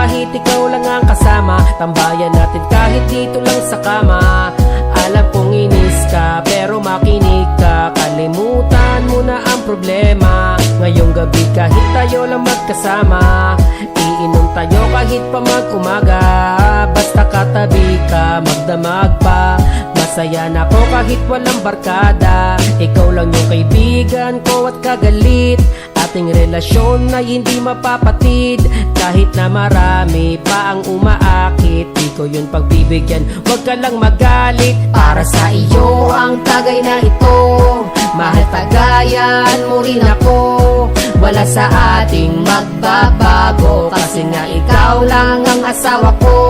kahit ikaw lang ang kasama. Tambayan natin kahit dito lang sa kama. Alam kong inis ka pero makinig ka. Kalimutan mo na ang problema. Ngayong gabi kahit tayo lang magkasama, iinom tayo kahit pa mag-umaga. Basta katabi ka, magdamag pa. Masaya na ako kahit walang barkada. Ikaw lang yung kaibigan ko at kagalit. Ating relasyon ay hindi mapapatid. Kahit na marami pa ang umaakit, di ko yun pagbibigyan, wag ka lang magalit. Para sa iyo ang tagay na ito, mahal tagayan mo rin ako. Wala sa ating magbabago, kasi nga ikaw lang ang asawa ko.